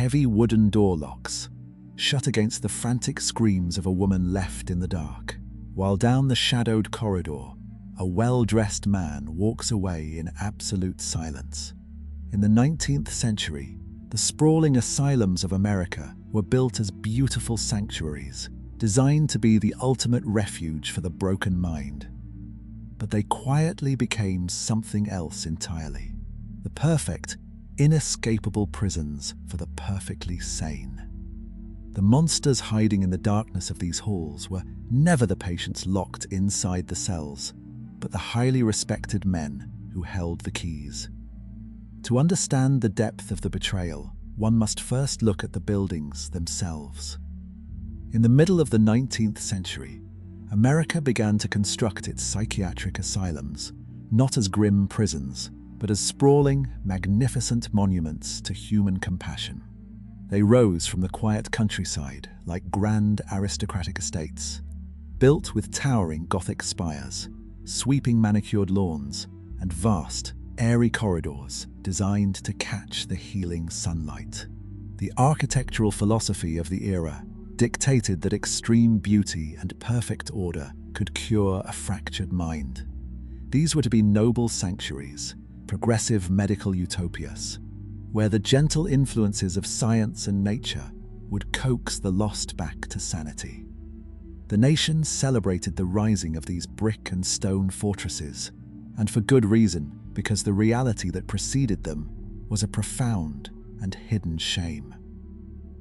heavy wooden door locks, shut against the frantic screams of a woman left in the dark, while down the shadowed corridor, a well-dressed man walks away in absolute silence. In the 19th century, the sprawling asylums of America were built as beautiful sanctuaries, designed to be the ultimate refuge for the broken mind. But they quietly became something else entirely. The perfect, inescapable prisons for the perfectly sane. The monsters hiding in the darkness of these halls were never the patients locked inside the cells, but the highly respected men who held the keys. To understand the depth of the betrayal, one must first look at the buildings themselves. In the middle of the 19th century, America began to construct its psychiatric asylums, not as grim prisons, but as sprawling, magnificent monuments to human compassion. They rose from the quiet countryside like grand aristocratic estates, built with towering Gothic spires, sweeping manicured lawns, and vast, airy corridors designed to catch the healing sunlight. The architectural philosophy of the era dictated that extreme beauty and perfect order could cure a fractured mind. These were to be noble sanctuaries, progressive medical utopias, where the gentle influences of science and nature would coax the lost back to sanity. The nation celebrated the rising of these brick and stone fortresses, and for good reason, because the reality that preceded them was a profound and hidden shame.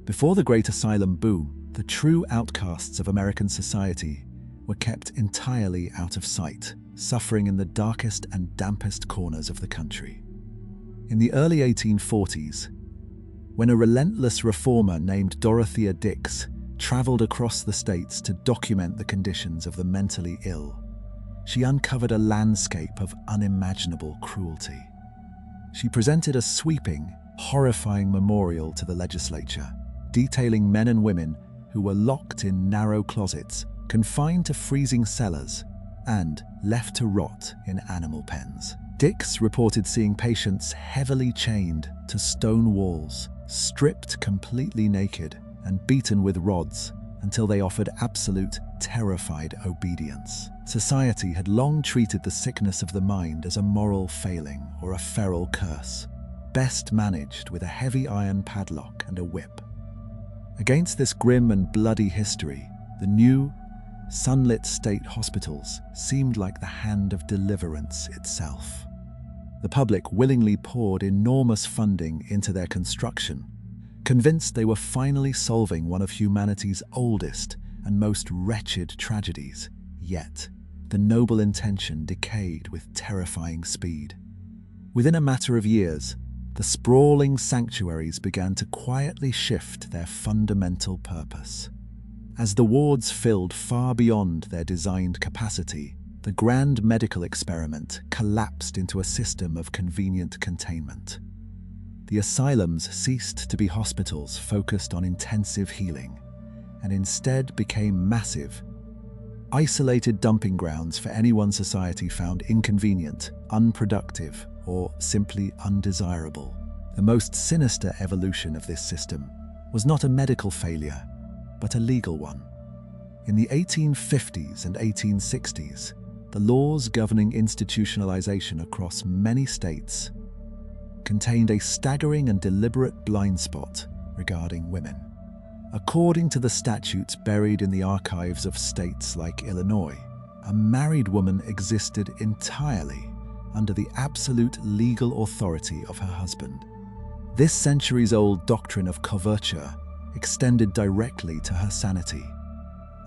Before the Great Asylum boom, the true outcasts of American society were kept entirely out of sight, suffering in the darkest and dampest corners of the country. In the early 1840s, when a relentless reformer named Dorothea Dix traveled across the states to document the conditions of the mentally ill, she uncovered a landscape of unimaginable cruelty. She presented a sweeping, horrifying memorial to the legislature, detailing men and women who were locked in narrow closets, confined to freezing cellars, and left to rot in animal pens. Dix reported seeing patients heavily chained to stone walls, stripped completely naked, and beaten with rods until they offered absolute, terrified obedience. Society had long treated the sickness of the mind as a moral failing or a feral curse, best managed with a heavy iron padlock and a whip. Against this grim and bloody history, the new, sunlit state hospitals seemed like the hand of deliverance itself. The public willingly poured enormous funding into their construction, convinced they were finally solving one of humanity's oldest and most wretched tragedies. Yet, the noble intention decayed with terrifying speed. Within a matter of years, the sprawling sanctuaries began to quietly shift their fundamental purpose. As the wards filled far beyond their designed capacity, the grand medical experiment collapsed into a system of convenient containment. The asylums ceased to be hospitals focused on intensive healing, and instead became massive, isolated dumping grounds for anyone society found inconvenient, unproductive, or simply undesirable. The most sinister evolution of this system was not a medical failure, but a legal one. In the 1850s and 1860s, the laws governing institutionalization across many states contained a staggering and deliberate blind spot regarding women. According to the statutes buried in the archives of states like Illinois, a married woman existed entirely under the absolute legal authority of her husband. This centuries-old doctrine of coverture extended directly to her sanity.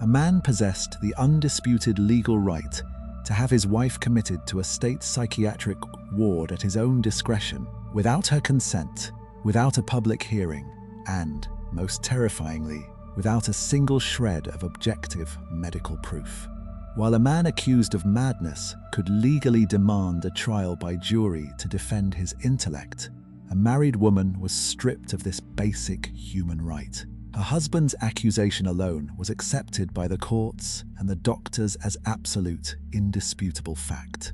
A man possessed the undisputed legal right to have his wife committed to a state psychiatric ward at his own discretion, without her consent, without a public hearing, and, most terrifyingly, without a single shred of objective medical proof. While a man accused of madness could legally demand a trial by jury to defend his intellect, a married woman was stripped of this basic human right. Her husband's accusation alone was accepted by the courts and the doctors as absolute, indisputable fact.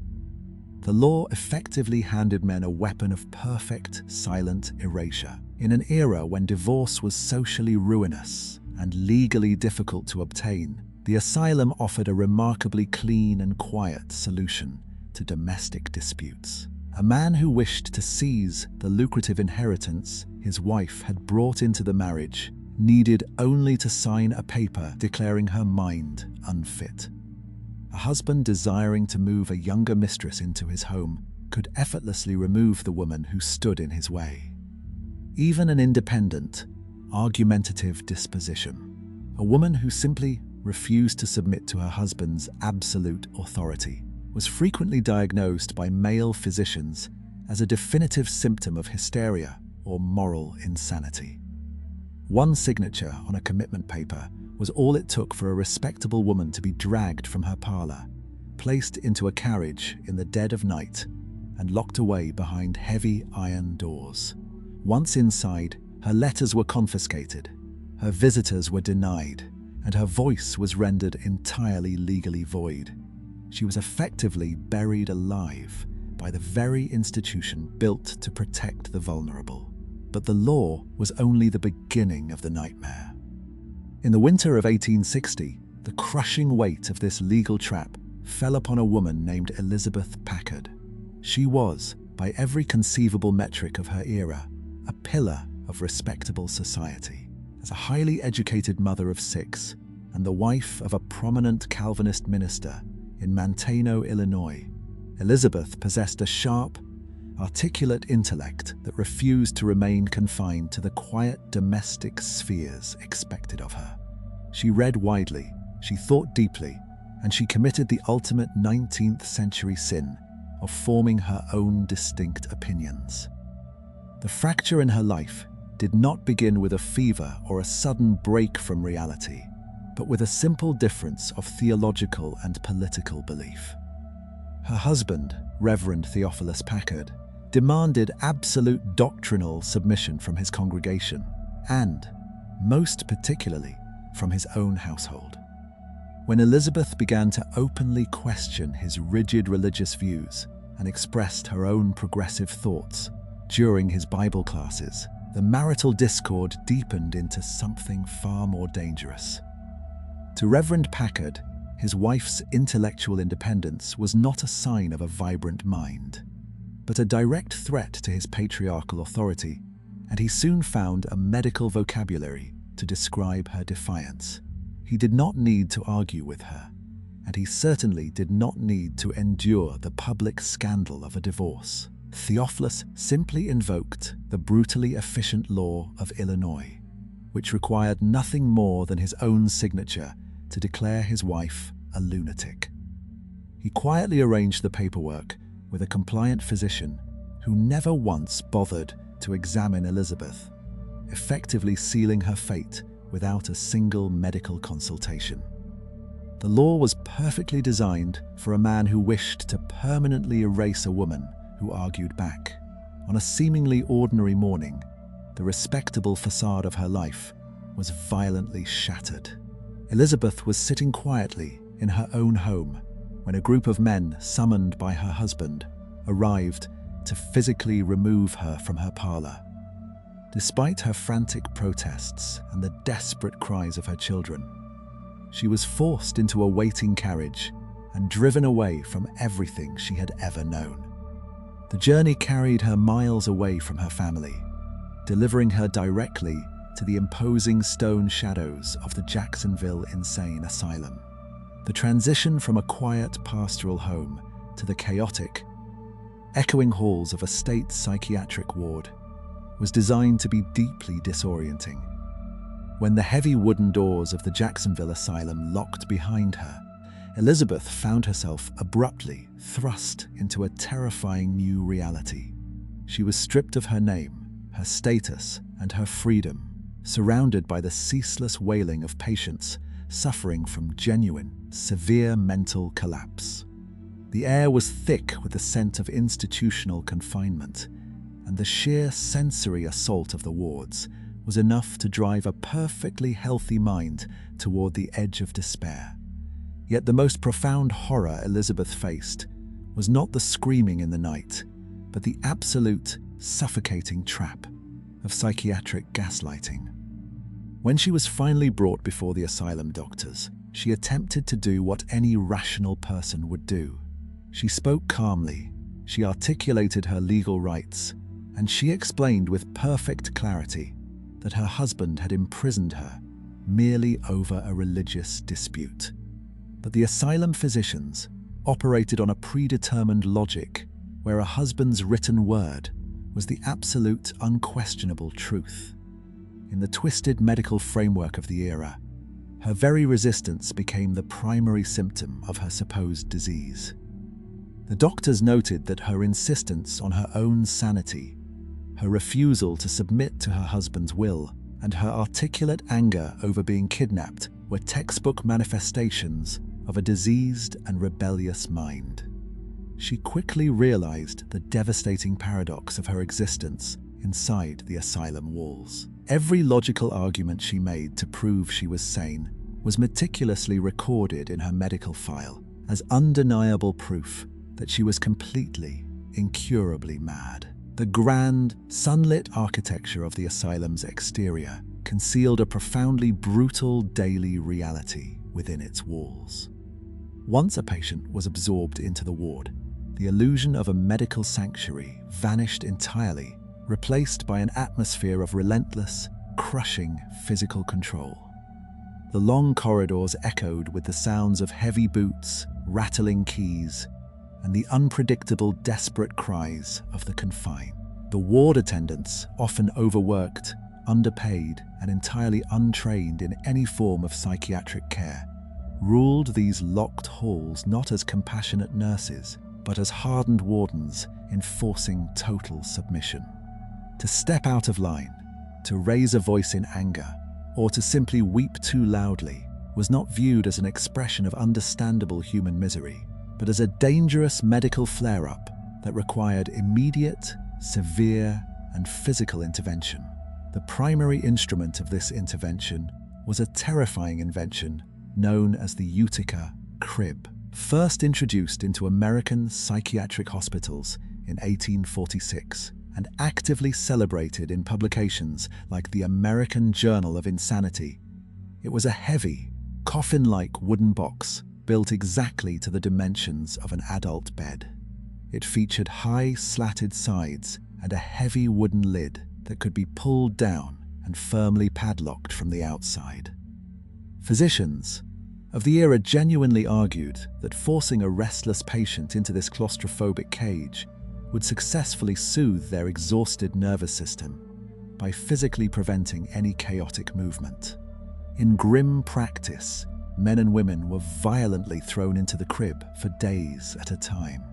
The law effectively handed men a weapon of perfect, silent erasure. In an era when divorce was socially ruinous and legally difficult to obtain, the asylum offered a remarkably clean and quiet solution to domestic disputes. A man who wished to seize the lucrative inheritance his wife had brought into the marriage needed only to sign a paper declaring her mind unfit. A husband desiring to move a younger mistress into his home could effortlessly remove the woman who stood in his way. Even an independent, argumentative disposition, a woman who simply refused to submit to her husband's absolute authority, was frequently diagnosed by male physicians as a definitive symptom of hysteria or moral insanity. One signature on a commitment paper was all it took for a respectable woman to be dragged from her parlor, placed into a carriage in the dead of night, and locked away behind heavy iron doors. Once inside, her letters were confiscated, her visitors were denied, and her voice was rendered entirely legally void. She was effectively buried alive by the very institution built to protect the vulnerable. But the law was only the beginning of the nightmare. In the winter of 1860, the crushing weight of this legal trap fell upon a woman named Elizabeth Packard. She was, by every conceivable metric of her era, a pillar of respectable society. As a highly educated mother of 6 and the wife of a prominent Calvinist minister in Manteno, Illinois, Elizabeth possessed a sharp, articulate intellect that refused to remain confined to the quiet domestic spheres expected of her. She read widely, she thought deeply, and she committed the ultimate 19th century sin of forming her own distinct opinions. The fracture in her life did not begin with a fever or a sudden break from reality, but with a simple difference of theological and political belief. Her husband, Reverend Theophilus Packard, demanded absolute doctrinal submission from his congregation and, most particularly, from his own household. When Elizabeth began to openly question his rigid religious views and expressed her own progressive thoughts during his Bible classes, the marital discord deepened into something far more dangerous. To Reverend Packard, his wife's intellectual independence was not a sign of a vibrant mind, but a direct threat to his patriarchal authority, and he soon found a medical vocabulary to describe her defiance. He did not need to argue with her, and he certainly did not need to endure the public scandal of a divorce. Theophilus simply invoked the brutally efficient law of Illinois, which required nothing more than his own signature to declare his wife a lunatic. He quietly arranged the paperwork with a compliant physician who never once bothered to examine Elizabeth, effectively sealing her fate without a single medical consultation. The law was perfectly designed for a man who wished to permanently erase a woman who argued back. On a seemingly ordinary morning, the respectable facade of her life was violently shattered. Elizabeth was sitting quietly in her own home when a group of men summoned by her husband arrived to physically remove her from her parlor. Despite her frantic protests and the desperate cries of her children, she was forced into a waiting carriage and driven away from everything she had ever known. The journey carried her miles away from her family, delivering her directly to the imposing stone shadows of the Jacksonville Insane Asylum. The transition from a quiet pastoral home to the chaotic, echoing halls of a state psychiatric ward was designed to be deeply disorienting. When the heavy wooden doors of the Jacksonville Asylum locked behind her, Elizabeth found herself abruptly thrust into a terrifying new reality. She was stripped of her name, her status, and her freedom, surrounded by the ceaseless wailing of patients suffering from genuine, severe mental collapse. The air was thick with the scent of institutional confinement, and the sheer sensory assault of the wards was enough to drive a perfectly healthy mind toward the edge of despair. Yet the most profound horror Elizabeth faced was not the screaming in the night, but the absolute, suffocating trap. of psychiatric gaslighting. When she was finally brought before the asylum doctors, she attempted to do what any rational person would do. She spoke calmly, she articulated her legal rights, and she explained with perfect clarity that her husband had imprisoned her merely over a religious dispute. But the asylum physicians operated on a predetermined logic where a husband's written word was the absolute, unquestionable truth. In the twisted medical framework of the era, her very resistance became the primary symptom of her supposed disease. The doctors noted that her insistence on her own sanity, her refusal to submit to her husband's will, and her articulate anger over being kidnapped were textbook manifestations of a diseased and rebellious mind. She quickly realized the devastating paradox of her existence inside the asylum walls. Every logical argument she made to prove she was sane was meticulously recorded in her medical file as undeniable proof that she was completely, incurably mad. The grand, sunlit architecture of the asylum's exterior concealed a profoundly brutal daily reality within its walls. Once a patient was absorbed into the ward, the illusion of a medical sanctuary vanished entirely, replaced by an atmosphere of relentless, crushing physical control. The long corridors echoed with the sounds of heavy boots, rattling keys, and the unpredictable, desperate cries of the confined. The ward attendants, often overworked, underpaid, and entirely untrained in any form of psychiatric care, ruled these locked halls not as compassionate nurses, but as hardened wardens enforcing total submission. To step out of line, to raise a voice in anger, or to simply weep too loudly was not viewed as an expression of understandable human misery, but as a dangerous medical flare-up that required immediate, severe, and physical intervention. The primary instrument of this intervention was a terrifying invention known as the Utica Crib. First introduced into American psychiatric hospitals in 1846 and actively celebrated in publications like the American Journal of Insanity, it was a heavy, coffin-like wooden box built exactly to the dimensions of an adult bed. It featured high, slatted sides and a heavy wooden lid that could be pulled down and firmly padlocked from the outside. Physicians of the era genuinely argued that forcing a restless patient into this claustrophobic cage would successfully soothe their exhausted nervous system by physically preventing any chaotic movement. In grim practice, men and women were violently thrown into the crib for days at a time.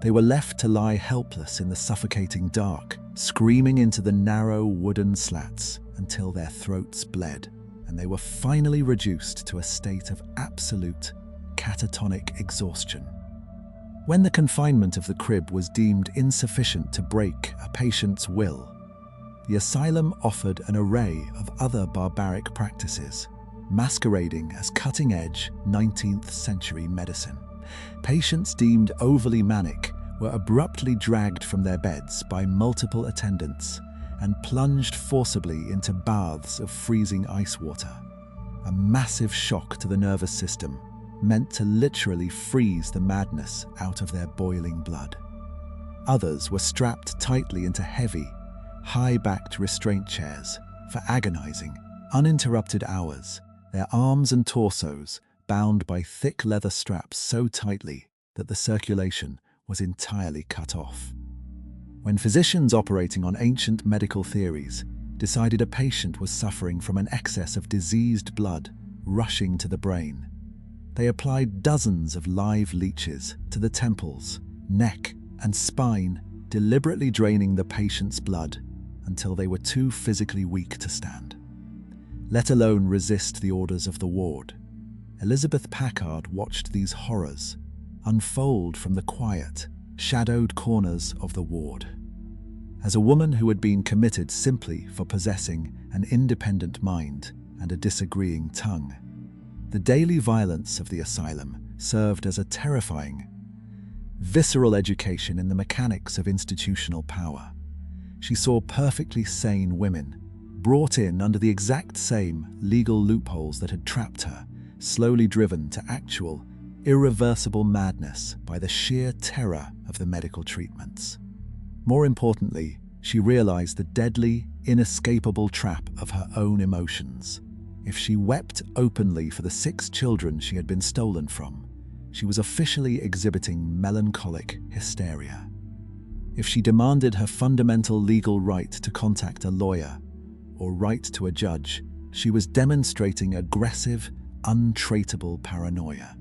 They were left to lie helpless in the suffocating dark, screaming into the narrow wooden slats until their throats bled, and they were finally reduced to a state of absolute, catatonic exhaustion. When the confinement of the crib was deemed insufficient to break a patient's will, the asylum offered an array of other barbaric practices, masquerading as cutting-edge 19th century medicine. Patients deemed overly manic were abruptly dragged from their beds by multiple attendants and plunged forcibly into baths of freezing ice water, a massive shock to the nervous system meant to literally freeze the madness out of their boiling blood. Others were strapped tightly into heavy, high-backed restraint chairs for agonizing, uninterrupted hours, their arms and torsos bound by thick leather straps so tightly that the circulation was entirely cut off. When physicians operating on ancient medical theories decided a patient was suffering from an excess of diseased blood rushing to the brain, they applied dozens of live leeches to the temples, neck, and spine, deliberately draining the patient's blood until they were too physically weak to stand, let alone resist the orders of the ward. Elizabeth Packard watched these horrors unfold from the quiet, shadowed corners of the ward. As a woman who had been committed simply for possessing an independent mind and a disagreeing tongue, the daily violence of the asylum served as a terrifying, visceral education in the mechanics of institutional power. she saw perfectly sane women, brought in under the exact same legal loopholes that had trapped her, slowly driven to actual, irreversible madness by the sheer terror of the medical treatments. More importantly, she realized the deadly, inescapable trap of her own emotions. If she wept openly for the 6 children she had been stolen from, she was officially exhibiting melancholic hysteria. If she demanded her fundamental legal right to contact a lawyer or right to a judge, she was demonstrating aggressive, untraceable paranoia.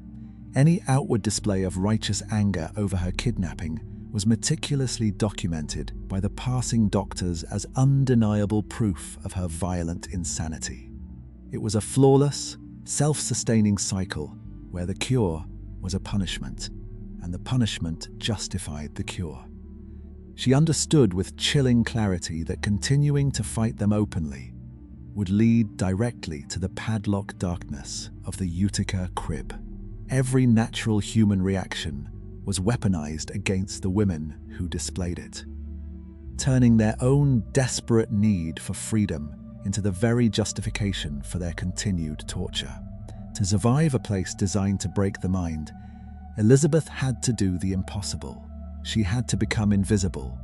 Any outward display of righteous anger over her kidnapping was meticulously documented by the passing doctors as undeniable proof of her violent insanity. It was a flawless, self-sustaining cycle where the cure was a punishment, and the punishment justified the cure. She understood with chilling clarity that continuing to fight them openly would lead directly to the padlocked darkness of the Utica Crib. Every natural human reaction was weaponized against the women who displayed it, turning their own desperate need for freedom into the very justification for their continued torture. To survive a place designed to break the mind, Elizabeth had to do the impossible. She had to become invisible.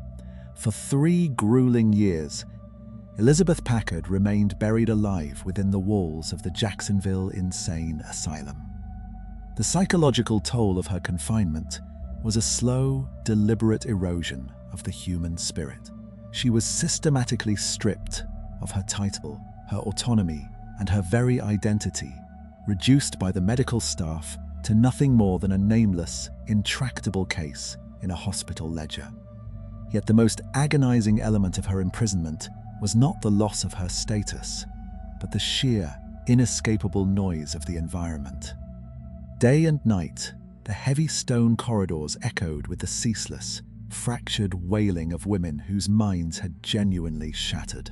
For 3 grueling years, Elizabeth Packard remained buried alive within the walls of the Jacksonville Insane Asylum. The psychological toll of her confinement was a slow, deliberate erosion of the human spirit. She was systematically stripped of her title, her autonomy, and her very identity, reduced by the medical staff to nothing more than a nameless, intractable case in a hospital ledger. Yet the most agonizing element of her imprisonment was not the loss of her status, but the sheer, inescapable noise of the environment. Day and night, the heavy stone corridors echoed with the ceaseless, fractured wailing of women whose minds had genuinely shattered.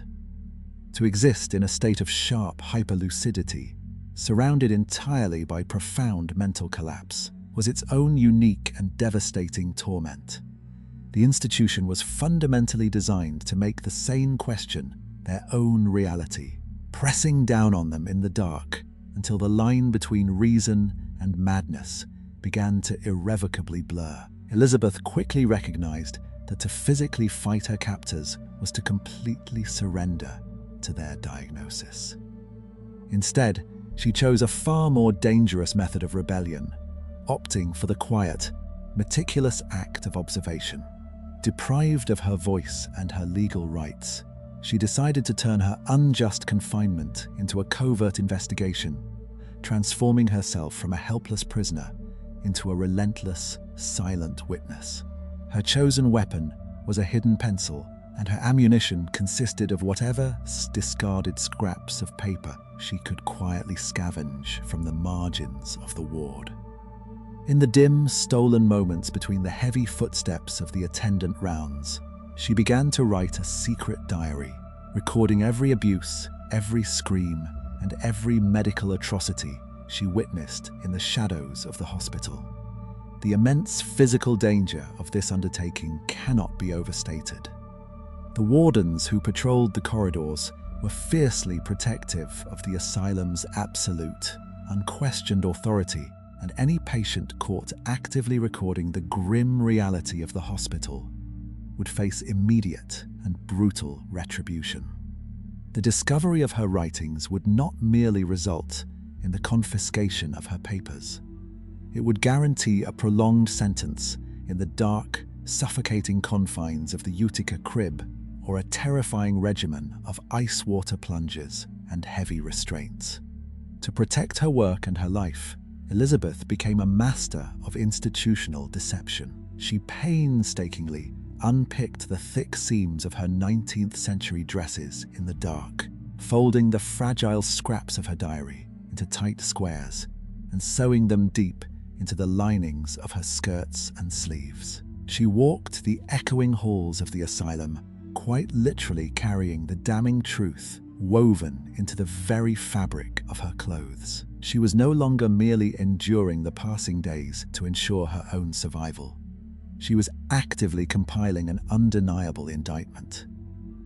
To exist in a state of sharp hyperlucidity, surrounded entirely by profound mental collapse, was its own unique and devastating torment. The institution was fundamentally designed to make the sane question their own reality, pressing down on them in the dark until the line between reason and madness began to irrevocably blur. Elizabeth quickly recognized that to physically fight her captors was to completely surrender to their diagnosis. Instead, she chose a far more dangerous method of rebellion, opting for the quiet, meticulous act of observation. Deprived of her voice and her legal rights, she decided to turn her unjust confinement into a covert investigation, transforming herself from a helpless prisoner into a relentless, silent witness. Her chosen weapon was a hidden pencil, and her ammunition consisted of whatever discarded scraps of paper she could quietly scavenge from the margins of the ward. In the dim, stolen moments between the heavy footsteps of the attendant rounds, she began to write a secret diary, recording every abuse, every scream, and every medical atrocity she witnessed in the shadows of the hospital. The immense physical danger of this undertaking cannot be overstated. The wardens who patrolled the corridors were fiercely protective of the asylum's absolute, unquestioned authority, and any patient caught actively recording the grim reality of the hospital would face immediate and brutal retribution. The discovery of her writings would not merely result in the confiscation of her papers. It would guarantee a prolonged sentence in the dark, suffocating confines of the Utica Crib, or a terrifying regimen of ice water plunges and heavy restraints. To protect her work and her life, Elizabeth became a master of institutional deception. She painstakingly unpicked the thick seams of her 19th century dresses in the dark, folding the fragile scraps of her diary into tight squares and sewing them deep into the linings of her skirts and sleeves. She walked the echoing halls of the asylum, quite literally carrying the damning truth woven into the very fabric of her clothes. She was no longer merely enduring the passing days to ensure her own survival. She was actively compiling an undeniable indictment.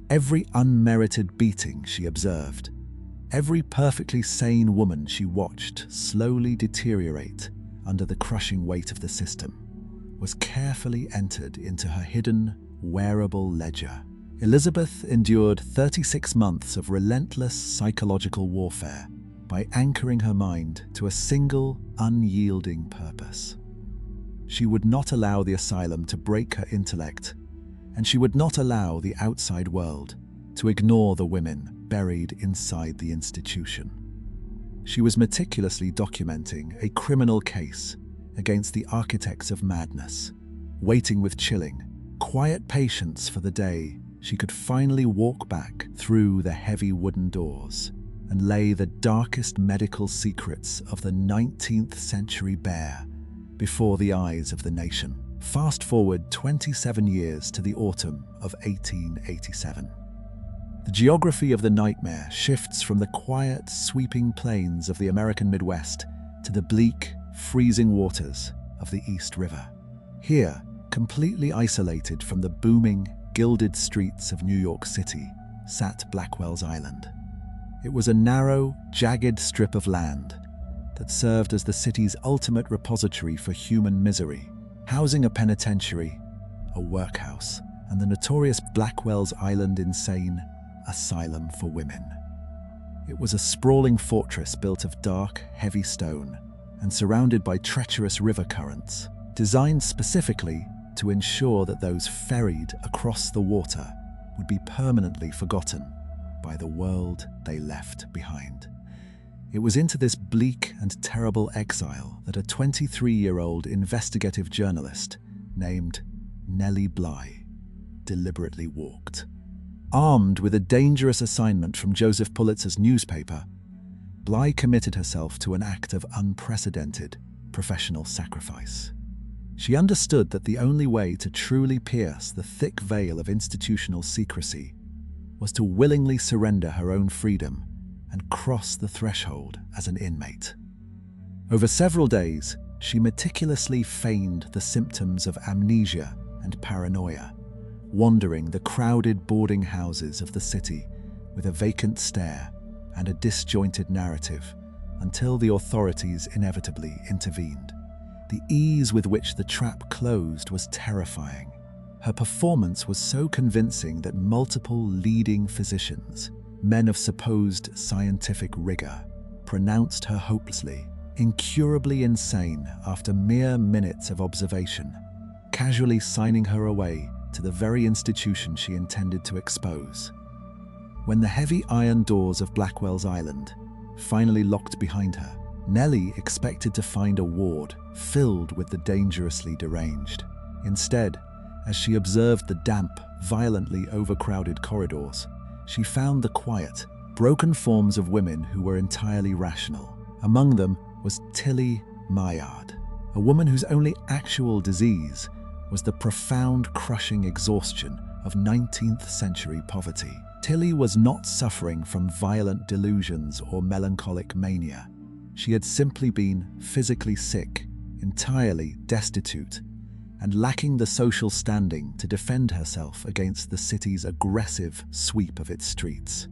Every unmerited beating she observed, every perfectly sane woman she watched slowly deteriorate under the crushing weight of the system, was carefully entered into her hidden, wearable ledger. Elizabeth endured 36 months of relentless psychological warfare by anchoring her mind to a single, unyielding purpose. She would not allow the asylum to break her intellect, and she would not allow the outside world to ignore the women buried inside the institution. She was meticulously documenting a criminal case against the architects of madness, waiting with chilling, quiet patience for the day she could finally walk back through the heavy wooden doors and lay the darkest medical secrets of the 19th century bare before the eyes of the nation. Fast forward 27 years to the autumn of 1887. The geography of the nightmare shifts from the quiet, sweeping plains of the American Midwest to the bleak, freezing waters of the East River. Here, completely isolated from the booming, gilded streets of New York City, sat Blackwell's Island. It was a narrow, jagged strip of land that served as the city's ultimate repository for human misery, housing a penitentiary, a workhouse, and the notorious Blackwell's Island Insane Asylum for Women. It was a sprawling fortress built of dark, heavy stone and surrounded by treacherous river currents, designed specifically to ensure that those ferried across the water would be permanently forgotten by the world they left behind. It was into this bleak and terrible exile that a 23-year-old investigative journalist named Nellie Bly deliberately walked. Armed with a dangerous assignment from Joseph Pulitzer's newspaper, Bly committed herself to an act of unprecedented professional sacrifice. She understood that the only way to truly pierce the thick veil of institutional secrecy was to willingly surrender her own freedom and cross the threshold as an inmate. Over several days, she meticulously feigned the symptoms of amnesia and paranoia, wandering the crowded boarding houses of the city with a vacant stare and a disjointed narrative until the authorities inevitably intervened. The ease with which the trap closed was terrifying. Her performance was so convincing that multiple leading physicians, men of supposed scientific rigor, pronounced her hopelessly, incurably insane after mere minutes of observation, casually signing her away to the very institution she intended to expose. When the heavy iron doors of Blackwell's Island finally locked behind her, Nellie expected to find a ward filled with the dangerously deranged. Instead, as she observed the damp, violently overcrowded corridors, she found the quiet, broken forms of women who were entirely rational. Among them was Tilly Maillard, a woman whose only actual disease was the profound, crushing exhaustion of 19th century poverty. Tilly was not suffering from violent delusions or melancholic mania. She had simply been physically sick, entirely destitute, and lacking the social standing to defend herself against the city's aggressive sweep of its streets.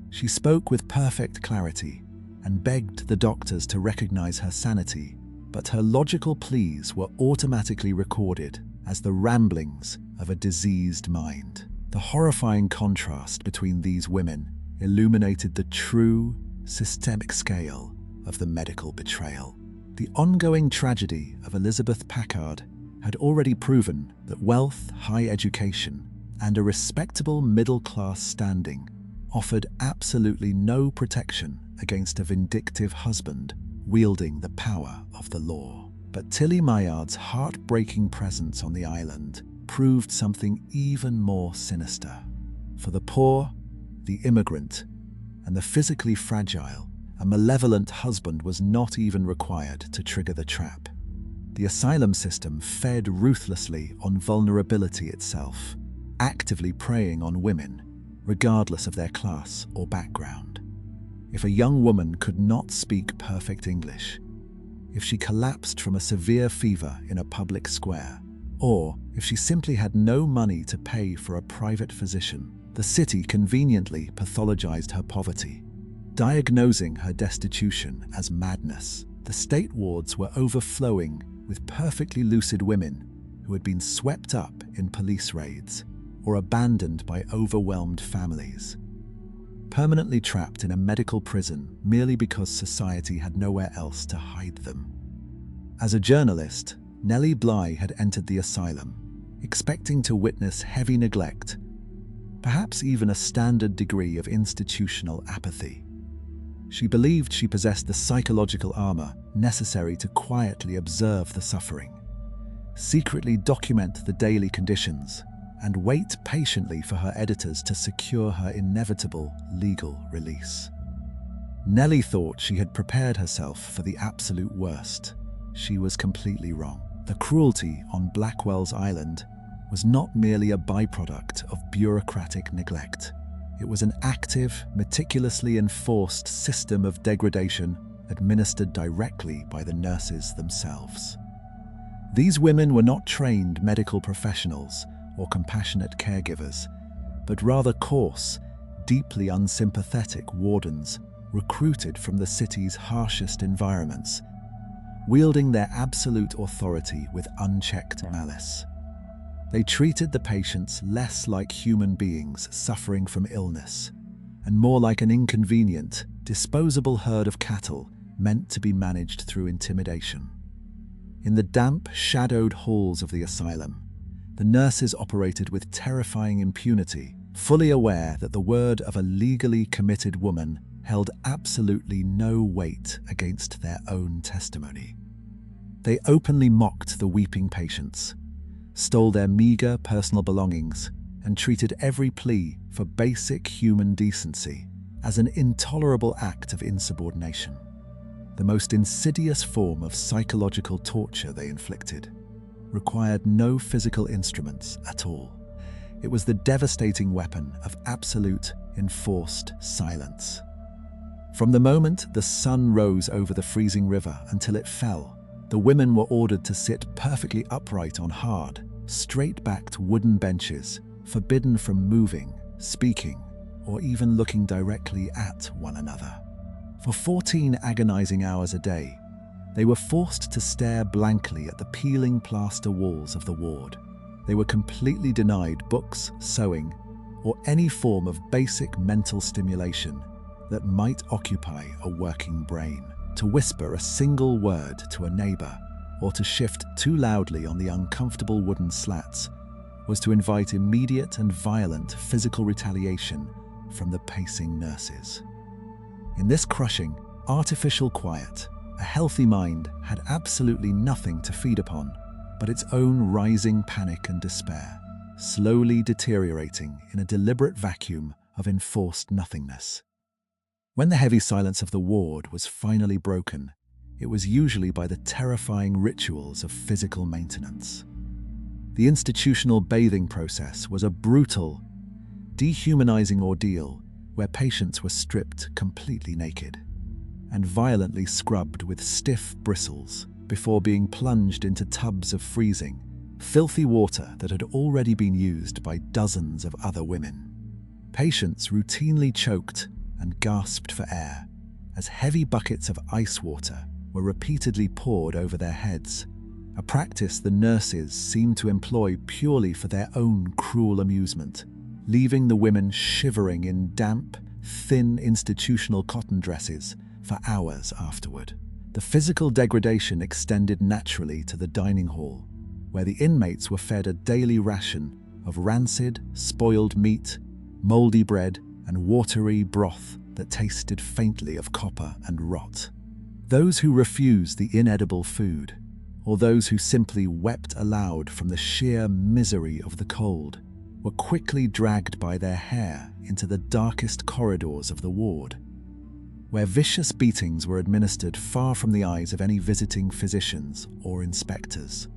She spoke with perfect clarity and begged the doctors to recognize her sanity, but her logical pleas were automatically recorded as the ramblings of a diseased mind. The horrifying contrast between these women illuminated the true, systemic scale of the medical betrayal. The ongoing tragedy of Elizabeth Packard had already proven that wealth, high education, and a respectable middle-class standing offered absolutely no protection against a vindictive husband wielding the power of the law. But Tilly Maillard's heartbreaking presence on the island proved something even more sinister. For the poor, the immigrant, and the physically fragile, a malevolent husband was not even required to trigger the trap. The asylum system fed ruthlessly on vulnerability itself, actively preying on women, regardless of their class or background. If a young woman could not speak perfect English, if she collapsed from a severe fever in a public square, or if she simply had no money to pay for a private physician, The city conveniently pathologized her poverty, diagnosing her destitution as madness. The state wards were overflowing with perfectly lucid women who had been swept up in police raids or abandoned by overwhelmed families, permanently trapped in a medical prison merely because society had nowhere else to hide them. As a journalist, Nellie Bly had entered the asylum, expecting to witness heavy neglect, perhaps even a standard degree of institutional apathy. She believed she possessed the psychological armor necessary to quietly observe the suffering, secretly document the daily conditions, and wait patiently for her editors to secure her inevitable legal release. Nellie thought she had prepared herself for the absolute worst. She was completely wrong. The cruelty on Blackwell's Island was not merely a byproduct of bureaucratic neglect. It was an active, meticulously enforced system of degradation administered directly by the nurses themselves. These women were not trained medical professionals or compassionate caregivers, but rather coarse, deeply unsympathetic wardens recruited from the city's harshest environments, wielding their absolute authority with unchecked malice. They treated the patients less like human beings suffering from illness, and more like an inconvenient, disposable herd of cattle meant to be managed through intimidation. In the damp, shadowed halls of the asylum, the nurses operated with terrifying impunity, fully aware that the word of a legally committed woman held absolutely no weight against their own testimony. They openly mocked the weeping patients, stole their meager personal belongings, and treated every plea for basic human decency as an intolerable act of insubordination. The most insidious form of psychological torture they inflicted required no physical instruments at all. It was the devastating weapon of absolute, enforced silence. From the moment the sun rose over the freezing river until it fell, the women were ordered to sit perfectly upright on hard, straight-backed wooden benches, forbidden from moving, speaking, or even looking directly at one another. For 14 agonizing hours a day, they were forced to stare blankly at the peeling plaster walls of the ward. They were completely denied books, sewing, or any form of basic mental stimulation that might occupy a working brain. To whisper a single word to a neighbor or to shift too loudly on the uncomfortable wooden slats was to invite immediate and violent physical retaliation from the pacing nurses. In this crushing, artificial quiet, a healthy mind had absolutely nothing to feed upon but its own rising panic and despair, slowly deteriorating in a deliberate vacuum of enforced nothingness. When the heavy silence of the ward was finally broken, it was usually by the terrifying rituals of physical maintenance. The institutional bathing process was a brutal, dehumanizing ordeal where patients were stripped completely naked and violently scrubbed with stiff bristles before being plunged into tubs of freezing, filthy water that had already been used by dozens of other women. Patients routinely choked and gasped for air as heavy buckets of ice water were repeatedly poured over their heads, a practice the nurses seemed to employ purely for their own cruel amusement, leaving the women shivering in damp, thin institutional cotton dresses for hours afterward. The physical degradation extended naturally to the dining hall, where the inmates were fed a daily ration of rancid, spoiled meat, moldy bread, and watery broth that tasted faintly of copper and rot. Those who refused the inedible food, or those who simply wept aloud from the sheer misery of the cold, were quickly dragged by their hair into the darkest corridors of the ward, where vicious beatings were administered far from the eyes of any visiting physicians or inspectors.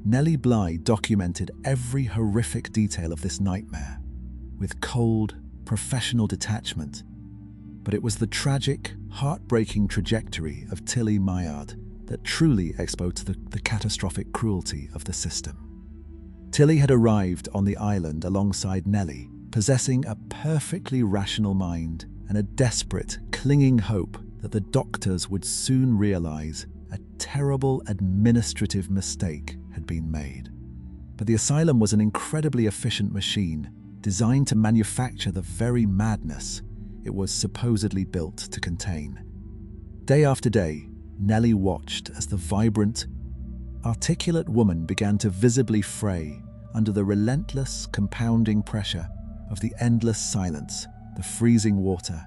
Nellie Bly documented every horrific detail of this nightmare with cold, professional detachment, but it was the tragic, heartbreaking trajectory of Tilly Maillard that truly exposed the catastrophic cruelty of the system. Tilly had arrived on the island alongside Nellie, possessing a perfectly rational mind and a desperate, clinging hope that the doctors would soon realize a terrible administrative mistake had been made. But the asylum was an incredibly efficient machine designed to manufacture the very madness it was supposedly built to contain. Day after day, Nellie watched as the vibrant, articulate woman began to visibly fray under the relentless, compounding pressure of the endless silence, the freezing water,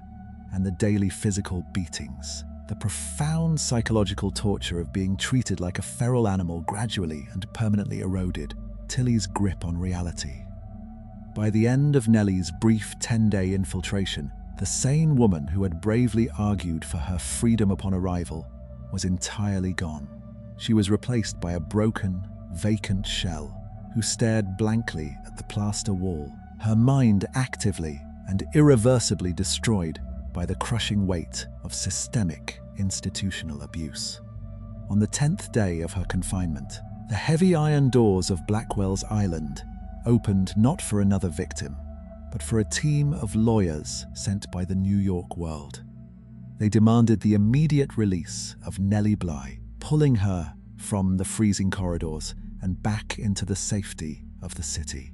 and the daily physical beatings. The profound psychological torture of being treated like a feral animal gradually and permanently eroded Tilly's grip on reality. By the end of Nellie's brief 10-day infiltration, the sane woman who had bravely argued for her freedom upon arrival was entirely gone. She was replaced by a broken, vacant shell who stared blankly at the plaster wall, her mind actively and irreversibly destroyed by the crushing weight of systemic institutional abuse. On the 10th day of her confinement, the heavy iron doors of Blackwell's Island opened not for another victim, but for a team of lawyers sent by the New York World. They demanded the immediate release of Nellie Bly, pulling her from the freezing corridors and back into the safety of the city.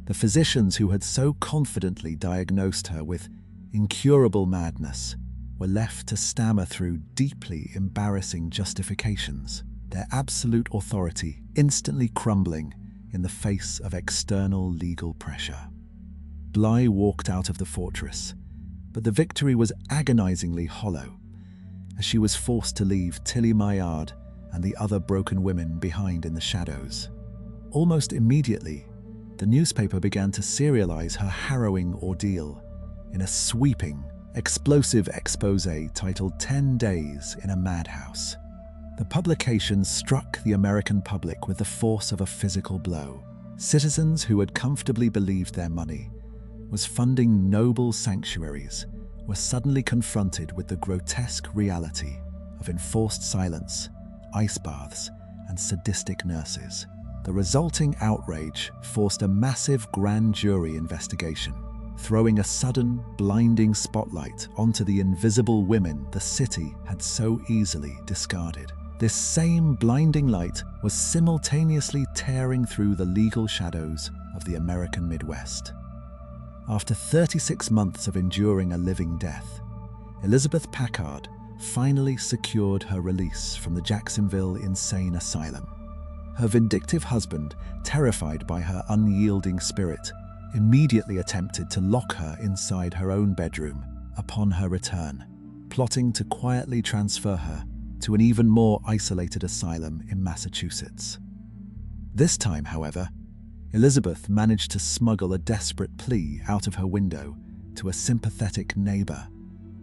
The physicians who had so confidently diagnosed her with incurable madness were left to stammer through deeply embarrassing justifications, their absolute authority instantly crumbling in the face of external legal pressure. Bly walked out of the fortress, but the victory was agonizingly hollow, as she was forced to leave Tilly Maillard and the other broken women behind in the shadows. Almost immediately, the newspaper began to serialize her harrowing ordeal in a sweeping, explosive expose titled 10 Days in a Madhouse. The publication struck the American public with the force of a physical blow. Citizens who had comfortably believed their money was funding noble sanctuaries were suddenly confronted with the grotesque reality of enforced silence, ice baths, and sadistic nurses. The resulting outrage forced a massive grand jury investigation, throwing a sudden, blinding spotlight onto the invisible women the city had so easily discarded. This same blinding light was simultaneously tearing through the legal shadows of the American Midwest. After 36 months of enduring a living death, Elizabeth Packard finally secured her release from the Jacksonville Insane Asylum. Her vindictive husband, terrified by her unyielding spirit, immediately attempted to lock her inside her own bedroom upon her return, plotting to quietly transfer her to an even more isolated asylum in Massachusetts. This time, however, Elizabeth managed to smuggle a desperate plea out of her window to a sympathetic neighbor,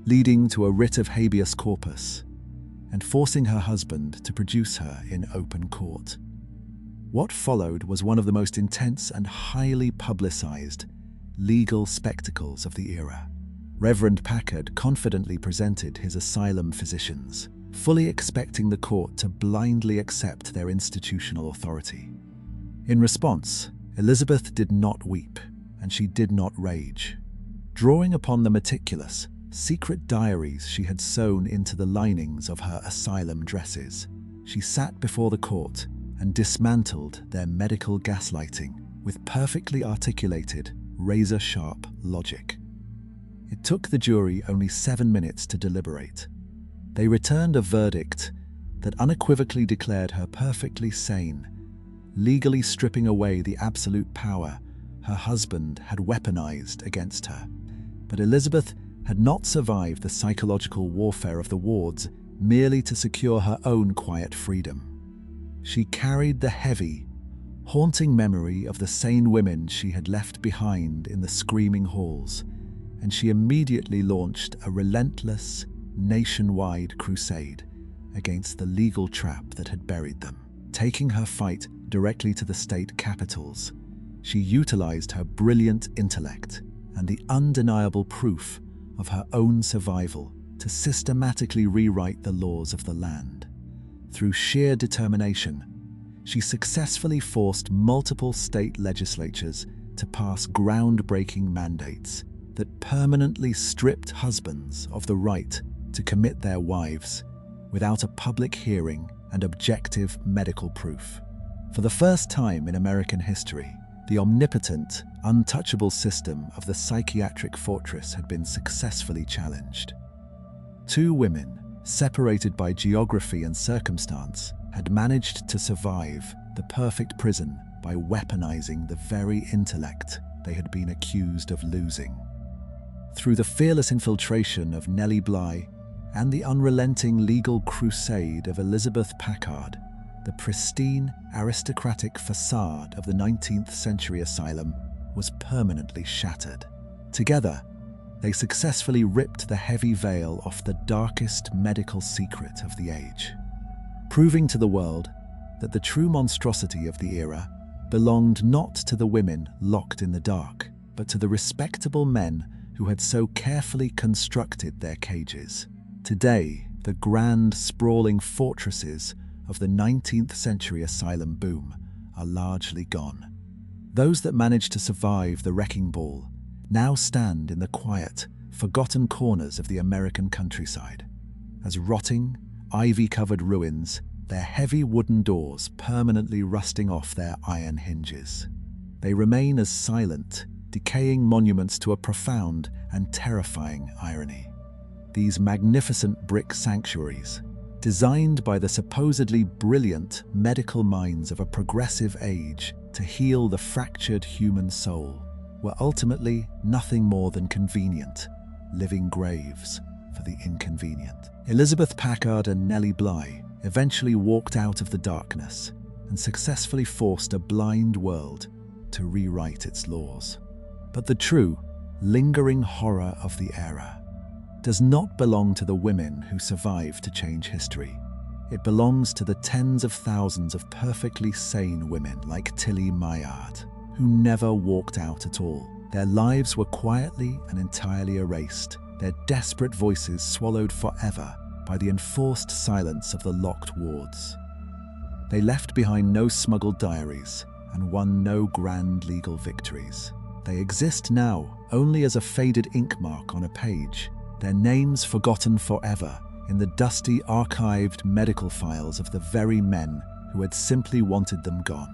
leading to a writ of habeas corpus and forcing her husband to produce her in open court. What followed was one of the most intense and highly publicized legal spectacles of the era. Reverend Packard confidently presented his asylum physicians, fully expecting the court to blindly accept their institutional authority. In response, Elizabeth did not weep, and she did not rage. Drawing upon the meticulous, secret diaries she had sewn into the linings of her asylum dresses, she sat before the court and dismantled their medical gaslighting with perfectly articulated, razor-sharp logic. It took the jury only 7 minutes to deliberate. They returned a verdict that unequivocally declared her perfectly sane, legally stripping away the absolute power her husband had weaponized against her. But Elizabeth had not survived the psychological warfare of the wards merely to secure her own quiet freedom. She carried the heavy, haunting memory of the sane women she had left behind in the screaming halls, and she immediately launched a relentless, nationwide crusade against the legal trap that had buried them. Taking her fight directly to the state capitals, she utilized her brilliant intellect and the undeniable proof of her own survival to systematically rewrite the laws of the land. Through sheer determination, she successfully forced multiple state legislatures to pass groundbreaking mandates that permanently stripped husbands of the right to commit their wives without a public hearing and objective medical proof. For the first time in American history, the omnipotent, untouchable system of the psychiatric fortress had been successfully challenged. Two women, separated by geography and circumstance, had managed to survive the perfect prison by weaponizing the very intellect they had been accused of losing. Through the fearless infiltration of Nellie Bly and the unrelenting legal crusade of Elizabeth Packard, the pristine, aristocratic facade of the 19th century asylum was permanently shattered. Together, they successfully ripped the heavy veil off the darkest medical secret of the age, proving to the world that the true monstrosity of the era belonged not to the women locked in the dark, but to the respectable men who had so carefully constructed their cages. Today, the grand, sprawling fortresses of the 19th century asylum boom are largely gone. Those that managed to survive the wrecking ball now stand in the quiet, forgotten corners of the American countryside, as rotting, ivy-covered ruins, their heavy wooden doors permanently rusting off their iron hinges. They remain as silent, decaying monuments to a profound and terrifying irony. These magnificent brick sanctuaries, designed by the supposedly brilliant medical minds of a progressive age to heal the fractured human soul, were ultimately nothing more than convenient, living graves for the inconvenient. Elizabeth Packard and Nellie Bly eventually walked out of the darkness and successfully forced a blind world to rewrite its laws. But the true, lingering horror of the era does not belong to the women who survived to change history. It belongs to the tens of thousands of perfectly sane women like Tilly Maillard, who never walked out at all. Their lives were quietly and entirely erased, their desperate voices swallowed forever by the enforced silence of the locked wards. They left behind no smuggled diaries and won no grand legal victories. They exist now only as a faded ink mark on a page, their names forgotten forever in the dusty, archived medical files of the very men who had simply wanted them gone.